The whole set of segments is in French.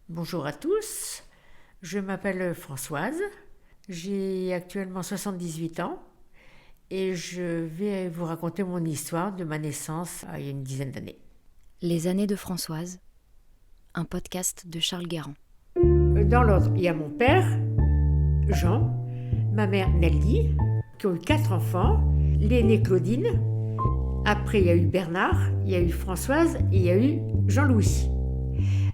Bonjour à tous, je m'appelle Françoise, j'ai actuellement 78 ans et je vais vous raconter mon histoire de ma naissance il y a une dizaine d'années. Les années de Françoise, un podcast de Charles Guérand. Dans l'ordre, il y a mon père, Jean, ma mère Nelly, qui ont eu 4 enfants, l'aînée Claudine, après il y a eu Bernard, il y a eu Françoise et il y a eu Jean-Louis.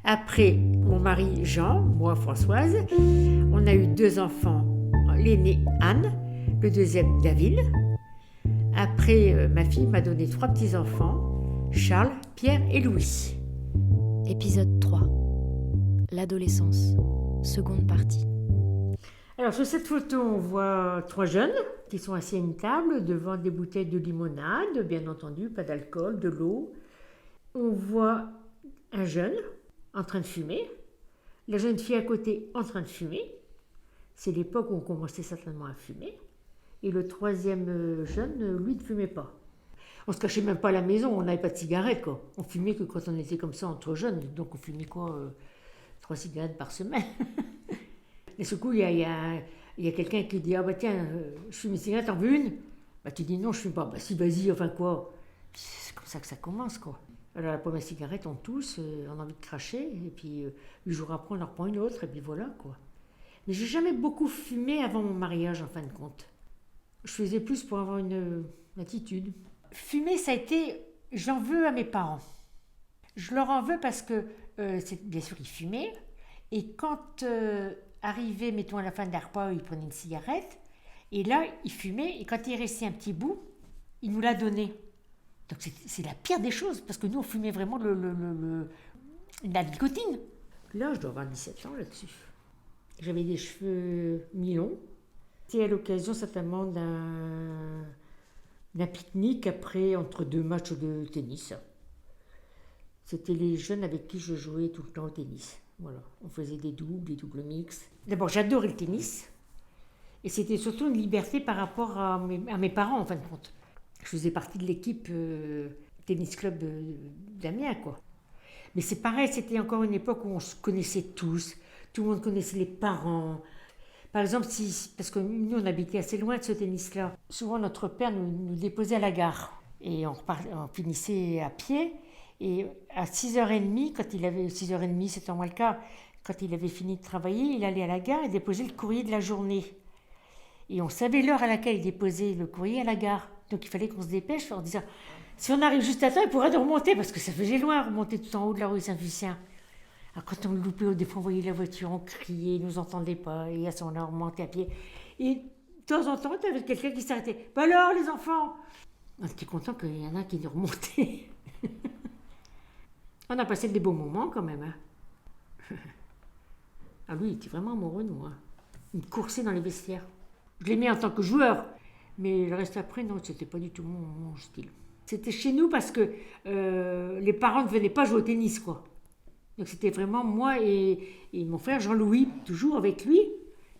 Après, mon mari Jean, moi Françoise, on a eu 2 enfants, l'aîné Anne, le deuxième David. Après, ma fille m'a donné 3 petits-enfants, Charles, Pierre et Louis. Épisode 3. L'adolescence, seconde partie. Alors sur cette photo, on voit 3 jeunes qui sont assis à une table devant des bouteilles de limonade, bien entendu, pas d'alcool, de l'eau. On voit un jeune en train de fumer, la jeune fille à côté en train de fumer. C'est l'époque où on commençait certainement à fumer. Et le troisième jeune, lui, ne fumait pas. On se cachait même pas à la maison, on n'avait pas de cigarettes, quoi. On fumait que quand on était comme ça entre jeunes, donc on fumait quoi 3 cigarettes par semaine. Et ce coup, il y a quelqu'un qui dit « Ah bah tiens, je fume une cigarette, t'en veux une ?» Bah tu dis « Non, je fume pas. » Bah si, vas-y, enfin quoi. C'est comme ça que ça commence, quoi. Alors la première cigarette, on tousse, on a envie de cracher, et puis 8 jours après, on en reprend une autre, et puis voilà, quoi. Mais j'ai jamais beaucoup fumé avant mon mariage, en fin de compte. Je faisais plus pour avoir une attitude. Fumer, ça a été... J'en veux à mes parents. Je leur en veux parce que, bien sûr, ils fumaient, et quand arrivait, mettons, à la fin d'un repas, ils prenaient une cigarette, et là, ils fumaient, et quand il restait un petit bout, ils nous la donnaient. Donc c'est la pire des choses, parce que nous, on fumait vraiment la nicotine. Là, je dois avoir 17 ans là-dessus. J'avais des cheveux mi-longs. C'était à l'occasion certainement d'un pique-nique après, entre 2 matchs de tennis. C'était les jeunes avec qui je jouais tout le temps au tennis. Voilà, on faisait des doubles mix. D'abord, j'adorais le tennis. Et c'était surtout une liberté par rapport à mes parents, en fin de compte. Je faisais partie de l'équipe tennis club d'Amiens, quoi. Mais c'est pareil, c'était encore une époque où on se connaissait tous. Tout le monde connaissait les parents. Par exemple, parce que nous, on habitait assez loin de ce tennis-là. Souvent, notre père nous déposait à la gare. Et on finissait à pied. Et à 6h30, 6h30, c'était moins le cas, quand il avait fini de travailler, il allait à la gare et déposait le courrier de la journée. Et on savait l'heure à laquelle il déposait le courrier à la gare. Donc il fallait qu'on se dépêche en disant, si on arrive juste à temps, il pourrait nous remonter, parce que ça faisait loin, remonter tout en haut de la rue Saint-Lucien. Alors quand on le loupait, des fois on voyait la voiture, on criait, ils ne nous entendaient pas, et à ce moment-là, on remontait à pied. Et de temps en temps, tu avais quelqu'un qui s'arrêtait. « Bah alors, les enfants ?» On était content qu'il y en a qui nous remontaient. On a passé des beaux moments quand même. Hein. Ah lui, il était vraiment amoureux de moi. Il me coursait dans les vestiaires. Je l'aimais en tant que joueur, mais le reste après, non, c'était pas du tout mon style. C'était chez nous parce que les parents ne venaient pas jouer au tennis, quoi. Donc c'était vraiment moi et mon frère Jean-Louis, toujours avec lui,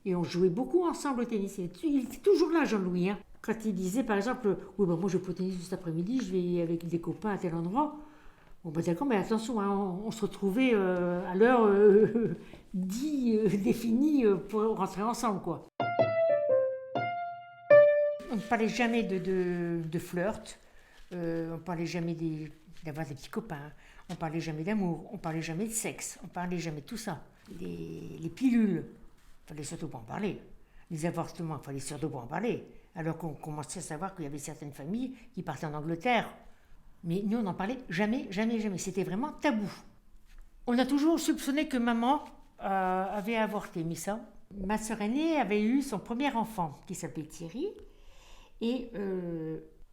et on jouait beaucoup ensemble au tennis. Il était toujours là, Jean-Louis. Hein. Quand il disait, par exemple, oui, bah, moi je vais au tennis cet après-midi, je vais avec des copains à tel endroit. Bon, bah d'accord, mais attention, hein, on se retrouvait à l'heure définie pour rentrer ensemble, quoi. On ne parlait jamais de flirt, on ne parlait jamais d'avoir des petits copains, on ne parlait jamais d'amour, on ne parlait jamais de sexe, on ne parlait jamais de tout ça. Les pilules, il ne fallait surtout pas en parler. Les avortements, il ne fallait surtout pas en parler. Alors qu'on commençait à savoir qu'il y avait certaines familles qui partaient en Angleterre. Mais nous, on n'en parlait jamais, jamais, jamais. C'était vraiment tabou. On a toujours soupçonné que maman avait avorté, mais ça. Ma sœur aînée avait eu son premier enfant, qui s'appelait Thierry. Et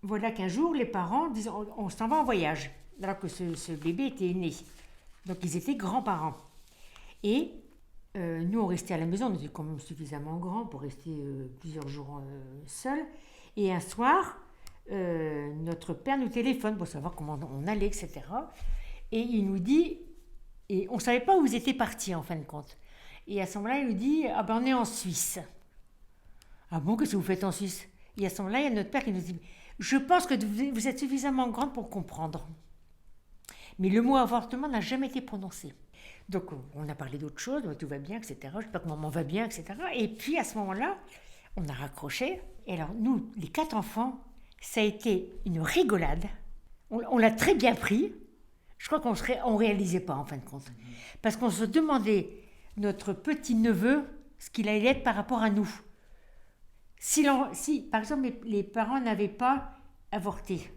voilà qu'un jour, les parents disent « on s'en va en voyage », alors que ce bébé était né. Donc, ils étaient grands-parents. Et nous, on restait à la maison, on était quand même suffisamment grands pour rester plusieurs jours seuls. Et un soir, notre père nous téléphone pour savoir comment on allait, etc. Et il nous dit, et on ne savait pas où ils étaient partis en fin de compte. Et à ce moment-là, il nous dit « Ah ben on est en Suisse ». « Ah bon, qu'est-ce que vous faites en Suisse ?» Et à ce moment-là, il y a notre père qui nous dit « Je pense que vous êtes suffisamment grande pour comprendre. » Mais le mot avortement n'a jamais été prononcé. Donc on a parlé d'autre chose, tout va bien, etc. J'espère que maman va bien, etc. Et puis à ce moment-là, on a raccroché. Et alors nous, les 4 enfants, ça a été une rigolade. On l'a très bien pris. Je crois qu'on ne réalisait pas en fin de compte. Parce qu'on se demandait, notre petit-neveu, ce qu'il allait être par rapport à nous. Si par exemple, les parents n'avaient pas avorté,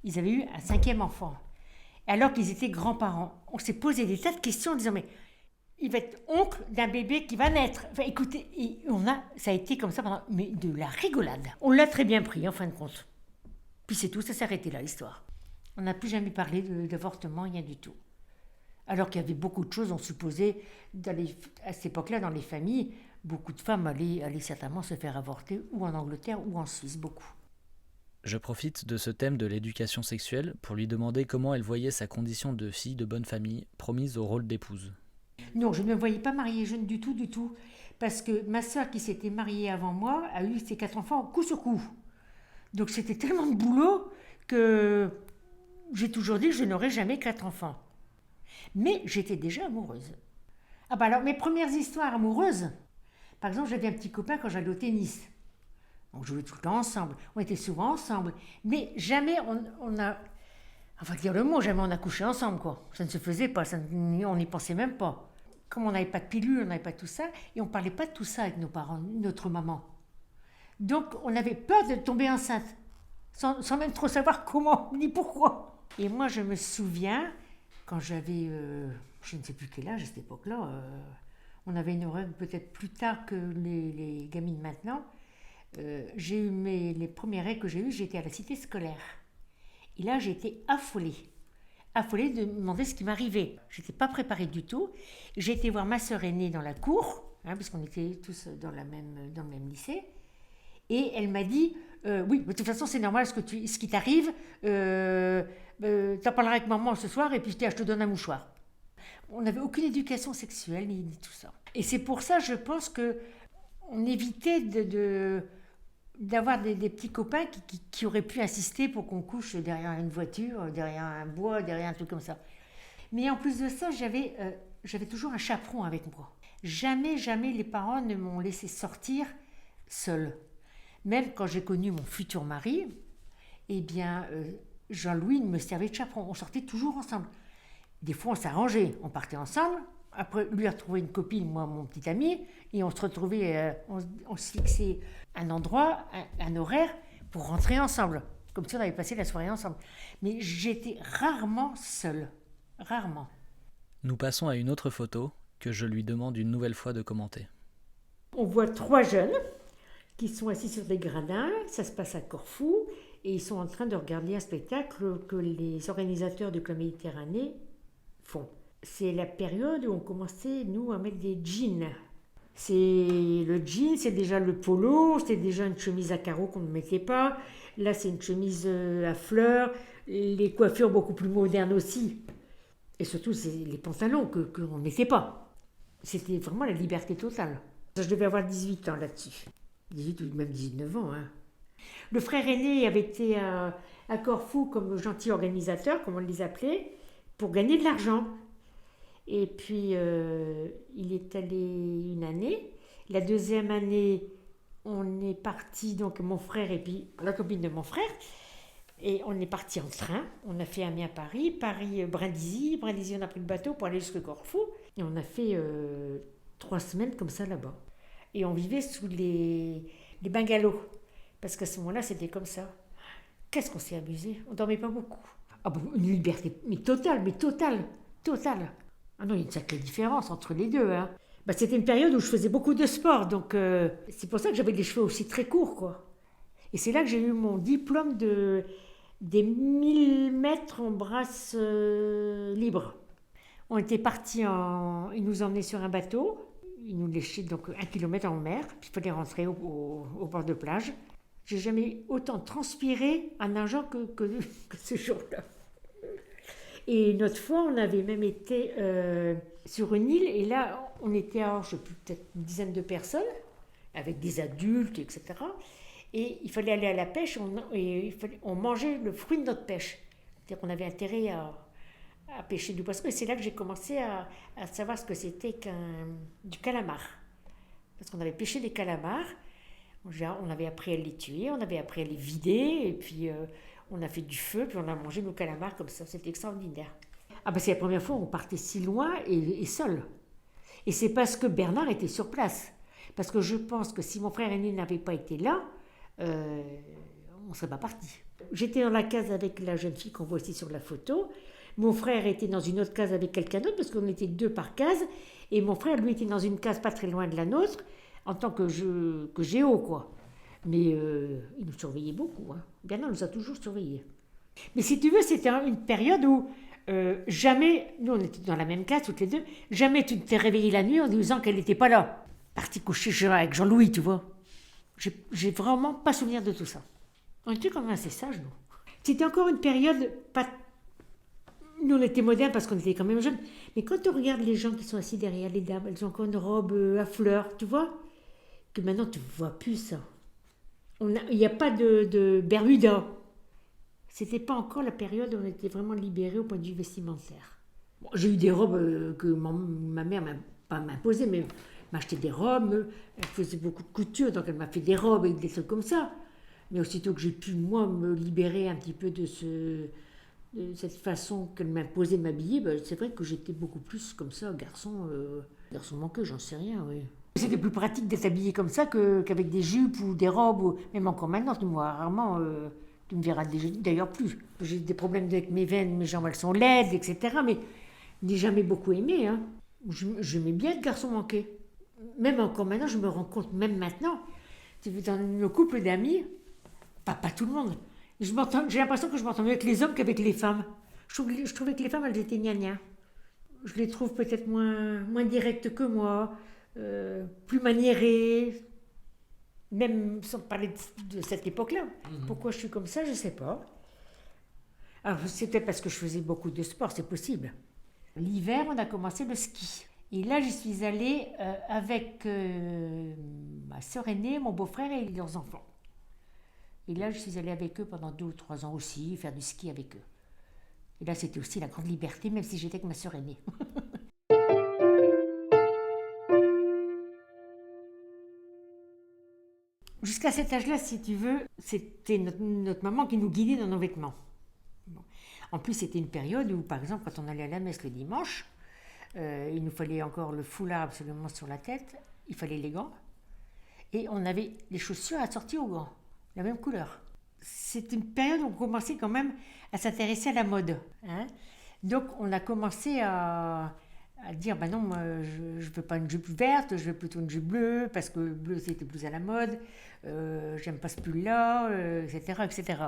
ils avaient eu un 5e enfant, alors qu'ils étaient grands-parents, on s'est posé des tas de questions en disant, mais il va être oncle d'un bébé qui va naître. Enfin, écoutez, ça a été comme ça pendant mais de la rigolade. On l'a très bien pris en fin de compte. Puis c'est tout, ça s'est arrêté là, l'histoire. On n'a plus jamais parlé d'avortement, rien du tout. Alors qu'il y avait beaucoup de choses, on supposait, à cette époque-là, dans les familles, beaucoup de femmes allaient certainement se faire avorter, ou en Angleterre, ou en Suisse, beaucoup. Je profite de ce thème de l'éducation sexuelle pour lui demander comment elle voyait sa condition de fille de bonne famille, promise au rôle d'épouse. Non, je ne me voyais pas mariée jeune du tout. Parce que ma sœur, qui s'était mariée avant moi, a eu ses 4 enfants coup sur coup. Donc c'était tellement de boulot que j'ai toujours dit que je n'aurais jamais 4 enfants. Mais j'étais déjà amoureuse. Ah bah alors, mes premières histoires amoureuses, par exemple, j'avais un petit copain quand j'allais au tennis. On jouait tout le temps ensemble, on était souvent ensemble. Mais jamais on va dire le mot, jamais on a couché ensemble, quoi. Ça ne se faisait pas, on n'y pensait même pas. Comme on n'avait pas de pilule, on n'avait pas tout ça, et on ne parlait pas de tout ça avec nos parents, notre maman. Donc on avait peur de tomber enceinte, sans même trop savoir comment, ni pourquoi. Et moi je me souviens, quand j'avais, je ne sais plus quel âge à cette époque-là, on avait une règle peut-être plus tard que les gamines maintenant. J'ai eu les premières règles que j'ai eues, j'étais à la cité scolaire. Et là j'ai été affolée de me demander ce qui m'arrivait. Je n'étais pas préparée du tout. J'ai été voir ma sœur aînée dans la cour, puisqu'on était tous dans le même lycée. Et elle m'a dit, oui, de toute façon c'est normal ce qui t'arrive, t'en parleras avec maman ce soir et puis je te donne un mouchoir. On n'avait aucune éducation sexuelle ni tout ça. Et c'est pour ça, je pense qu'on évitait d'avoir des petits copains qui auraient pu insister pour qu'on couche derrière une voiture, derrière un bois, derrière un truc comme ça. Mais en plus de ça, j'avais toujours un chaperon avec moi. Jamais les parents ne m'ont laissé sortir seule. Même quand j'ai connu mon futur mari, eh bien, Jean-Louis me servait de chaperon. On sortait toujours ensemble. Des fois, on s'arrangeait, on partait ensemble. Après, lui a retrouvé une copine, moi, mon petit ami, et on se retrouvait, on se fixait un endroit, un horaire pour rentrer ensemble, comme si on avait passé la soirée ensemble. Mais j'étais rarement seule, rarement. Nous passons à une autre photo que je lui demande une nouvelle fois de commenter. On voit 3 jeunes qui sont assis sur des gradins, ça se passe à Corfou, et ils sont en train de regarder un spectacle que les organisateurs du Club Méditerranée font. C'est la période où on commençait, nous, à mettre des jeans. Le jean, c'est déjà le polo, c'est déjà une chemise à carreaux qu'on ne mettait pas. Là, c'est une chemise à fleurs, les coiffures beaucoup plus modernes aussi. Et surtout, c'est les pantalons qu'on ne mettait pas. C'était vraiment la liberté totale. Je devais avoir 18 ans là-dessus. 18 ou même 19 ans. Le frère aîné avait été à Corfou comme gentil organisateur, comme on les appelait, pour gagner de l'argent. Et puis, il est allé une année. La deuxième année, on est parti, donc mon frère et puis la copine de mon frère, et on est parti en train. On a fait Amiens-Paris, Paris-Brindisi. Brindisi, on a pris le bateau pour aller jusqu'à Corfou. Et on a fait 3 semaines comme ça là-bas. Et on vivait sous les bungalows. Parce qu'à ce moment-là, c'était comme ça. Qu'est-ce qu'on s'est amusé. On ne dormait pas beaucoup. Ah bon, une liberté, mais totale. Ah non, il y a une sacrée différence entre les deux. C'était une période où je faisais beaucoup de sport, donc c'est pour ça que j'avais des cheveux aussi très courts, quoi. Et c'est là que j'ai eu mon diplôme des 1000 mètres en brasse libre. On était partis, ils nous emmenaient sur un bateau, ils nous laissaient donc 1 kilomètre en mer, puis il fallait rentrer au bord de plage. J'ai jamais autant transpiré en nageant que ce jour-là. Et une autre fois, on avait même été sur une île, et là, on était, je sais plus, peut-être une dizaine de personnes, avec des adultes, etc. Et il fallait aller à la pêche, on mangeait le fruit de notre pêche. C'est-à-dire qu'on avait intérêt à pêcher du poisson. Et c'est là que j'ai commencé à savoir ce que c'était du calamar. Parce qu'on avait pêché des calamars, on avait appris à les tuer, on avait appris à les vider, et puis on a fait du feu, puis on a mangé nos calamars comme ça. C'était extraordinaire. Ah ben c'est la première fois où on partait si loin et seul. Et c'est parce que Bernard était sur place. Parce que je pense que si mon frère aîné n'avait pas été là, on ne serait pas parti. J'étais dans la case avec la jeune fille qu'on voit aussi sur la photo. Mon frère était dans une autre case avec quelqu'un d'autre, parce qu'on était 2 par case. Et mon frère, lui, était dans une case pas très loin de la nôtre, en tant que géo, quoi. Mais il nous surveillait beaucoup. Hein. Bernard nous a toujours surveillés. Mais si tu veux, c'était une période où jamais, nous on était dans la même case toutes les deux, jamais tu t'es réveillé la nuit en disant qu'elle n'était pas là. Parti coucher avec Jean-Louis, tu vois. J'ai vraiment pas souvenir de tout ça. On était quand même assez sages, nous. C'était encore une période pas... Nous, on était modernes parce qu'on était quand même jeunes. Mais quand on regarde les gens qui sont assis derrière les dames, elles ont encore une robe à fleurs, tu vois. Que maintenant, tu ne vois plus ça. Il n'y a pas de Bermuda. C'était pas encore la période où on était vraiment libérés au point de vue vestimentaire. Bon, j'ai eu des robes que ma mère m'a pas imposées, mais m'a acheté des robes. Elle faisait beaucoup de couture, donc elle m'a fait des robes et des trucs comme ça. Mais aussitôt que j'ai pu, moi, me libérer un petit peu de cette façon qu'elle m'imposait de m'habiller, c'est vrai que j'étais beaucoup plus comme ça, garçon manqué, j'en sais rien, oui. C'était plus pratique d'être habillé comme ça qu'avec des jupes ou des robes, ou même encore maintenant, moi, rarement, tu me verras d'ailleurs plus. J'ai des problèmes avec mes veines, mes jambes, elles sont laides, etc. Mais je n'ai jamais beaucoup aimé. Hein. J'aimais bien être garçon manqué. Même encore maintenant, je me rends compte, même maintenant, dans nos couples d'amis, pas tout le monde, j'ai l'impression que je m'entends mieux avec les hommes qu'avec les femmes. Je trouvais que les femmes, elles étaient gna-gna. Je les trouve peut-être moins directes que moi, plus maniérées, même sans parler de cette époque-là. Pourquoi je suis comme ça, je ne sais pas. Alors, c'est peut-être parce que je faisais beaucoup de sport, c'est possible. L'hiver, on a commencé le ski. Et là, j'y suis allée avec ma sœur aînée, mon beau-frère et leurs enfants. Et là, je suis allée avec eux pendant 2 ou 3 ans aussi, faire du ski avec eux. Et là, c'était aussi la grande liberté, même si j'étais avec ma sœur aînée. Jusqu'à cet âge-là, si tu veux, c'était notre maman qui nous guidait dans nos vêtements. Bon. En plus, c'était une période où, par exemple, quand on allait à la messe le dimanche, il nous fallait encore le foulard absolument sur la tête, il fallait les gants, et on avait les chaussures assorties aux gants, la même couleur. C'est une période où on commençait quand même à s'intéresser à la mode. Hein. Donc, on a commencé à dire, non, moi, je ne veux pas une jupe verte, je veux plutôt une jupe bleue, parce que le bleu, c'était plus à la mode, j'aime pas ce pull-là, etc., etc.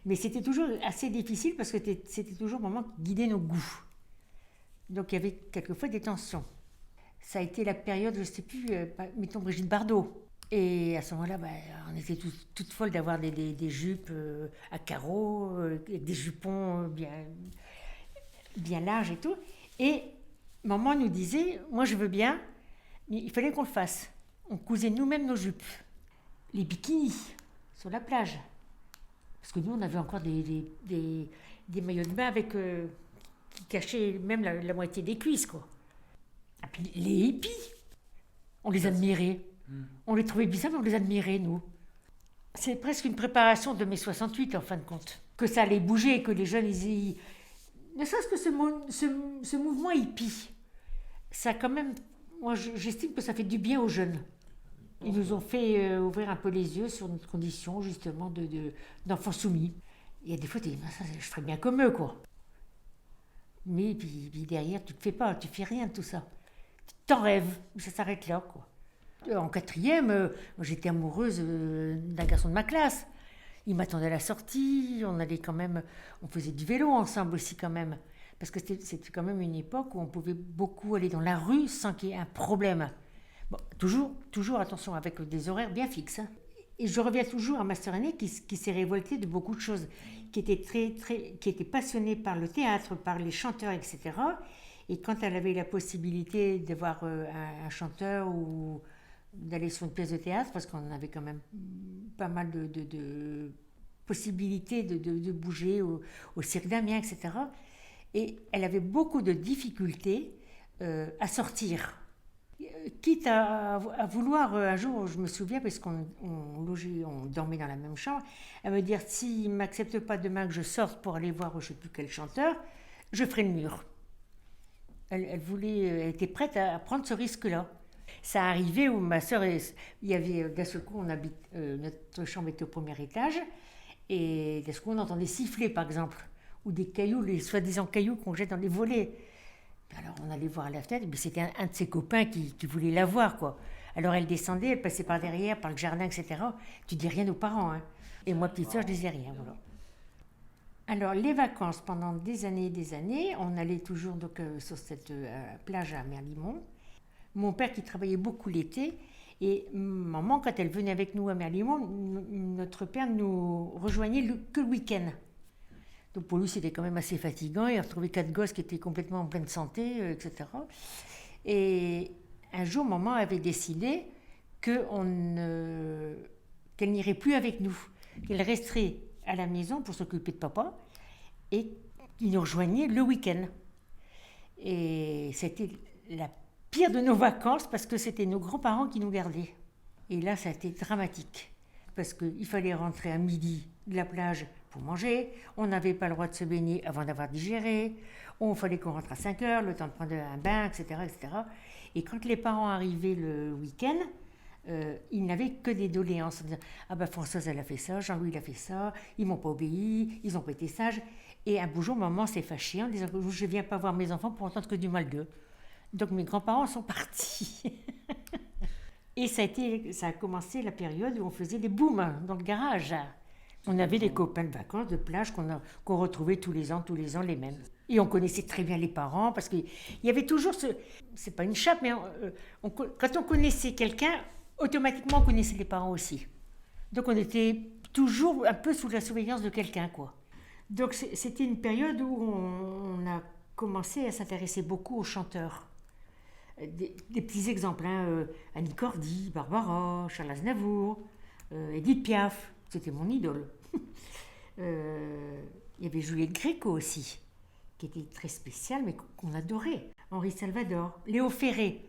Mais c'était toujours assez difficile parce que c'était toujours maman qui guidait nos goûts. Donc, il y avait quelquefois des tensions. Ça a été la période, je ne sais plus, mettons Brigitte Bardot. Et à ce moment-là, on était toutes folles d'avoir des jupes à carreaux, avec des jupons bien larges et tout. Et maman nous disait, moi je veux bien, mais il fallait qu'on le fasse. On cousait nous-mêmes nos jupes. Les bikinis sur la plage. Parce que nous, on avait encore des maillots de bain qui cachaient même la moitié des cuisses, quoi. Et puis les hippies, on les admirait. On les trouvait bizarres, mais on les admirait, nous. C'est presque une préparation de mai 68, en fin de compte. Que ça allait bouger, que les jeunes, ne serait-ce que ce mouvement hippie, ça quand même... Moi, j'estime que ça fait du bien aux jeunes. Ils nous ont fait ouvrir un peu les yeux sur notre condition, justement, d'enfants soumis. Il y a des fois, tu dis, je ferais bien comme eux, quoi. Mais puis derrière, tu ne fais rien de tout ça. Tu t'en rêves, ça s'arrête là, quoi. En 4e, j'étais amoureuse d'un garçon de ma classe. Il m'attendait à la sortie, on faisait du vélo ensemble aussi quand même. Parce que c'était quand même une époque où on pouvait beaucoup aller dans la rue sans qu'il y ait un problème. Bon, toujours attention, avec des horaires bien fixes. Hein. Et je reviens toujours à ma sœur aînée qui s'est révoltée de beaucoup de choses, qui était passionnée par le théâtre, par les chanteurs, etc. Et quand elle avait la possibilité de voir un chanteur ou d'aller sur une pièce de théâtre, parce qu'on avait quand même pas mal de possibilités de bouger au cirque d'Amiens, etc. Et elle avait beaucoup de difficultés à sortir. Quitte à vouloir, un jour, je me souviens, parce qu'on logeait, on dormait dans la même chambre, à me dire, s'il ne m'accepte pas demain que je sorte pour aller voir je ne sais plus quel chanteur, je ferai le mur. Elle était prête à prendre ce risque-là. Ça arrivait où ma sœur, il y avait, d'un seul coup, notre chambre était au premier étage, et d'un seul coup, on entendait siffler, par exemple, ou des cailloux, les soi-disant cailloux qu'on jette dans les volets. Alors on allait voir à la fenêtre, mais c'était un de ses copains qui voulait la voir, quoi. Alors elle descendait, elle passait par derrière, par le jardin, etc. Tu dis rien aux parents, hein. Et moi, petite sœur, je disais rien, voilà. Alors les vacances, pendant des années, on allait toujours donc, sur cette plage à Merlimont. Mon père qui travaillait beaucoup l'été, et maman, quand elle venait avec nous à Merlimont, notre père nous rejoignait que le week-end. Donc pour lui, c'était quand même assez fatigant. Il a retrouvé 4 gosses qui étaient complètement en pleine santé, etc. Et un jour, maman avait décidé qu'elle n'irait plus avec nous, qu'elle resterait à la maison pour s'occuper de papa et qu'il nous rejoignait le week-end. Et c'était la pire de nos vacances parce que c'était nos grands-parents qui nous gardaient. Et là, ça a été dramatique parce qu'il fallait rentrer à midi de la plage pour manger, on n'avait pas le droit de se baigner avant d'avoir digéré, il fallait qu'on rentre à 5 heures, le temps de prendre un bain, etc. etc. Et quand les parents arrivaient le week-end, ils n'avaient que des doléances. En disant, ah ben Françoise elle a fait ça, Jean-Louis il a fait ça, ils m'ont pas obéi, ils n'ont pas été sages. Et un beau jour, maman s'est fâchée en disant, je ne viens pas voir mes enfants pour entendre que du mal d'eux. Donc mes grands-parents sont partis. Et ça a commencé la période où on faisait des booms dans le garage. On avait des copains de vacances, de plage qu'on retrouvait tous les ans les mêmes. Et on connaissait très bien les parents parce qu'il y avait toujours c'est pas une chape, mais quand on connaissait quelqu'un, automatiquement on connaissait les parents aussi. Donc on était toujours un peu sous la surveillance de quelqu'un, quoi. Donc c'était une période où on a commencé à s'intéresser beaucoup aux chanteurs. Des petits exemples, Annie Cordy, Barbara, Charles Aznavour, Edith Piaf. C'était mon idole. Il y avait Juliette Gréco aussi, qui était très spéciale, mais qu'on adorait. Henri Salvador, Léo Ferré.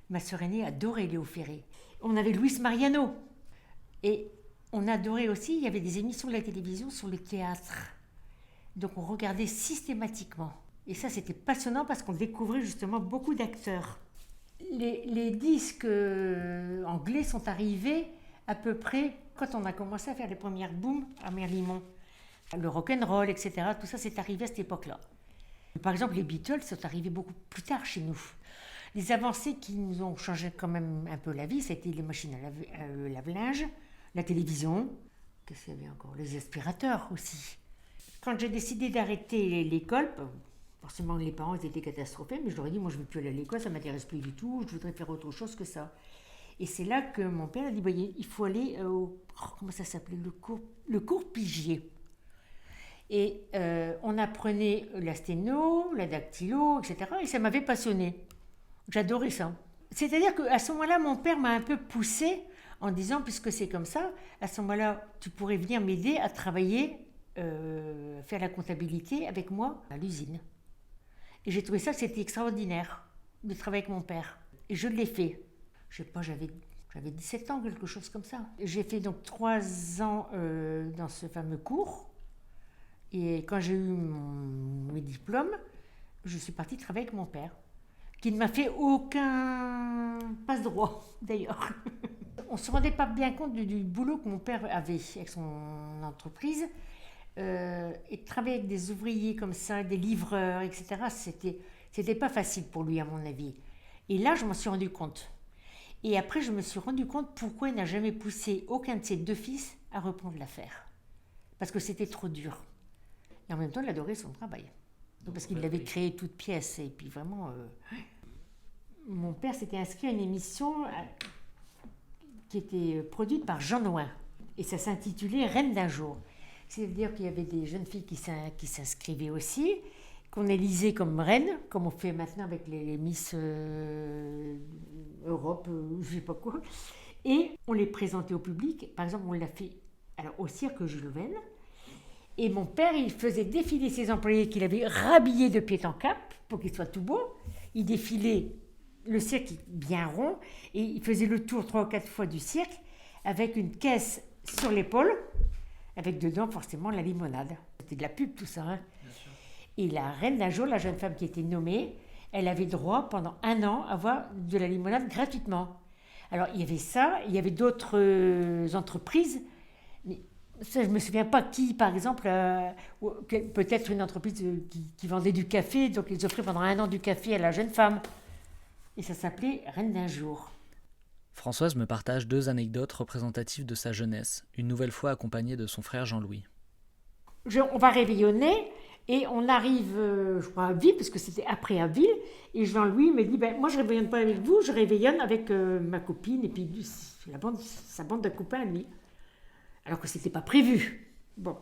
Ma sœur aînée adorait Léo Ferré. On avait Luis Mariano. Et on adorait aussi, il y avait des émissions de la télévision sur le théâtre. Donc on regardait systématiquement. Et ça, c'était passionnant parce qu'on découvrait justement beaucoup d'acteurs. Les disques anglais sont arrivés à peu près quand on a commencé à faire les premières booms à Merlimont. Le rock'n'roll, etc., tout ça, c'est arrivé à cette époque-là. Par exemple, les Beatles sont arrivés beaucoup plus tard chez nous. Les avancées qui nous ont changé quand même un peu la vie, c'était les machines à lave-linge, la télévision, qu'est-ce qu'il y avait encore, les aspirateurs aussi. Quand j'ai décidé d'arrêter l'école, forcément les parents étaient catastrophés, mais je leur ai dit, moi je ne veux plus aller à l'école, ça ne m'intéresse plus du tout, je voudrais faire autre chose que ça. Et c'est là que mon père a dit, il faut aller comment ça s'appelait, le cours Pigier. Et on apprenait la sténo, la dactylo, etc. Et ça m'avait passionnée. J'adorais ça. C'est-à-dire qu'à ce moment-là, mon père m'a un peu poussée en disant, puisque c'est comme ça, à ce moment-là, tu pourrais venir m'aider à travailler, faire la comptabilité avec moi à l'usine. Et j'ai trouvé ça que c'était extraordinaire de travailler avec mon père. Et je l'ai fait. Je sais pas, j'avais 17 ans, quelque chose comme ça. J'ai fait donc 3 ans dans ce fameux cours. Et quand j'ai eu mes diplômes, je suis partie travailler avec mon père, qui ne m'a fait aucun passe-droit, d'ailleurs. On ne se rendait pas bien compte du boulot que mon père avait avec son entreprise. Et travailler avec des ouvriers comme ça, des livreurs, etc., c'était pas facile pour lui, à mon avis. Et là, je m'en suis rendu compte. Et après, je me suis rendu compte pourquoi il n'a jamais poussé aucun de ses 2 fils à reprendre l'affaire. Parce que c'était trop dur. Et en même temps, il adorait son travail. Donc, parce qu'il l'avait créé toute pièce. Et puis vraiment, mon père s'était inscrit à une émission qui était produite par Jean Nouin. Et ça s'intitulait Reine d'un jour. C'est-à-dire qu'il y avait des jeunes filles qui s'inscrivaient aussi, qu'on élisait comme reines, comme on fait maintenant avec les Miss Europe, je ne sais pas quoi. Et on les présentait au public. Par exemple, on l'a fait au cirque Jules Verne. Et mon père, il faisait défiler ses employés qu'il avait rhabillés de pied en cap pour qu'ils soient tout beaux. Il défilait le cirque bien rond et il faisait le tour 3 ou 4 fois du cirque avec une caisse sur l'épaule, avec dedans forcément la limonade. C'était de la pub tout ça. Hein. Et la reine d'un jour, la jeune femme qui était nommée, elle avait droit pendant 1 an à avoir de la limonade gratuitement. Alors il y avait ça, il y avait d'autres entreprises, mais ça, je ne me souviens pas qui, par exemple, peut-être une entreprise qui vendait du café, donc ils offraient pendant 1 an du café à la jeune femme. Et ça s'appelait Reine d'un jour. Françoise me partage 2 anecdotes représentatives de sa jeunesse, une nouvelle fois accompagnée de son frère Jean-Louis. On va réveillonner et on arrive, je crois, à Ville, parce que c'était après à Ville. Et Jean-Louis me dit, moi je ne réveillonne pas avec vous, je réveillonne avec ma copine et puis sa bande de copains à lui. Alors que ce n'était pas prévu. Bon,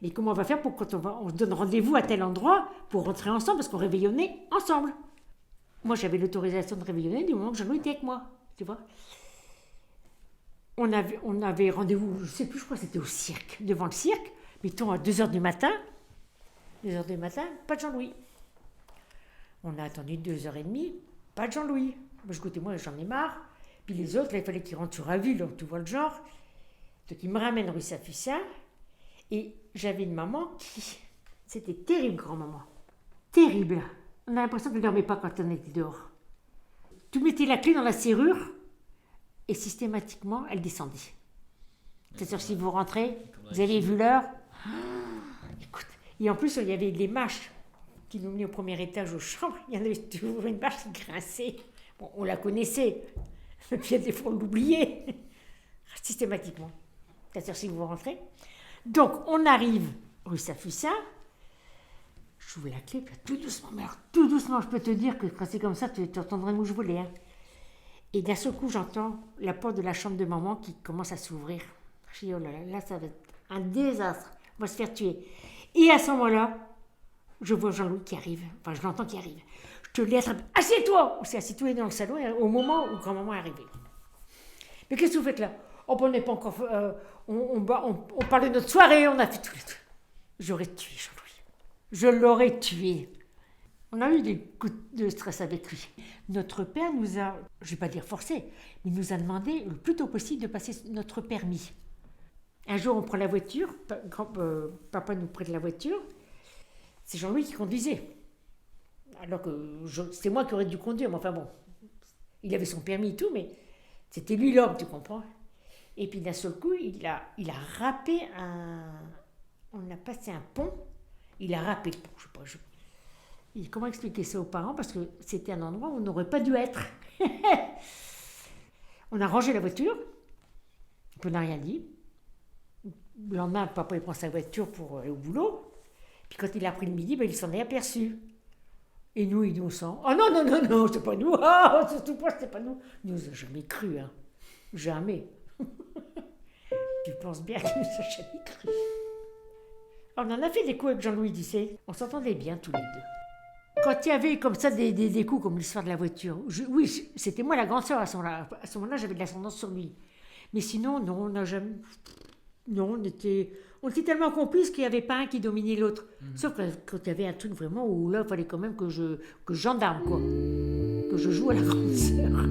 mais comment on va faire pour quand on se donne rendez-vous à tel endroit pour rentrer ensemble, parce qu'on réveillonnait ensemble. Moi j'avais l'autorisation de réveillonner du moment que Jean-Louis était avec moi, tu vois. On avait rendez-vous, je ne sais plus, je crois que c'était au cirque, devant le cirque, mettons à 2h du matin. 2h du matin, pas de Jean-Louis. On a attendu 2h30, pas de Jean-Louis. Moi, écoutez, moi, j'en ai marre. Puis les autres, là, il fallait qu'ils rentrent sur la ville, donc tu vois le genre. Donc, ils me ramènent rue Saint-Fucin. Et j'avais une maman qui... C'était terrible, grand-maman. Terrible. On a l'impression qu'elle ne dormait pas quand on était dehors. Tu mettais la clé dans la serrure et systématiquement, elle descendait. C'est-à-dire, si vous rentrez, vous avez vu l'heure. Écoute. Et en plus, il y avait des marches qui nous menaient au premier étage aux chambres. Il y en avait toujours une marche qui grinçait. Bon, on la connaissait. Et puis, des fois, on l'oubliait. Systématiquement. C'est-à-dire, si vous rentrez. Donc, on arrive rue Saint-Fucin. J'ouvre la clé, puis tout doucement. Mais alors, tout doucement, je peux te dire que quand c'est comme ça, tu entendrais une mouche voler. Hein. Et d'un seul coup, j'entends la porte de la chambre de maman qui commence à s'ouvrir. Je dis, oh là là, là, ça va être un désastre. On va se faire tuer. Et à ce moment-là, je vois Jean-Louis qui arrive. Enfin, je l'entends qui arrive. Je te l'ai attrapé. Assieds-toi! On s'est assis tous les deux dans le salon au moment où grand-maman est arrivée. Mais qu'est-ce que vous faites là? Oh, on n'est pas encore... on parle de notre soirée, on a fait tout les deux. J'aurais tué Jean-Louis. Je l'aurais tué. On a eu des coups de stress avec lui. Notre père nous a, je ne vais pas dire forcé, mais nous a demandé le plus tôt possible de passer notre permis. Un jour, on prend la voiture, papa nous prête la voiture, c'est Jean-Louis qui conduisait. Alors que c'est moi qui aurais dû conduire, mais enfin bon, il avait son permis et tout, mais c'était lui l'homme, tu comprends. Et puis d'un seul coup, il a râpé on a passé un pont, il a râpé le pont, je sais pas. Et comment expliquer ça aux parents? Parce que c'était un endroit où on n'aurait pas dû être. On a rangé la voiture, on n'a rien dit. Le lendemain, papa il prend sa voiture pour aller au boulot. Puis quand il a pris le midi, il s'en est aperçu. Et nous, il nous sent. Oh non, non, non, non, c'est pas nous. Oh, surtout pas, c'est pas nous. Il nous a jamais cru, hein. Jamais. Tu penses bien qu'il nous a jamais cru. On en a fait des coups avec Jean-Louis, tu sais. On s'entendait bien tous les deux. Quand il y avait comme ça des coups, comme l'histoire de la voiture, oui, c'était moi la grande sœur à ce moment-là. À ce moment-là, j'avais de l'ascendance sur lui. Mais sinon, non, on n'a jamais... Non, on était tellement complices qu'il n'y avait pas un qui dominait l'autre. Sauf quand il y avait un truc vraiment où là, il fallait quand même que je gendarme, quoi. Que je joue à la grande sœur.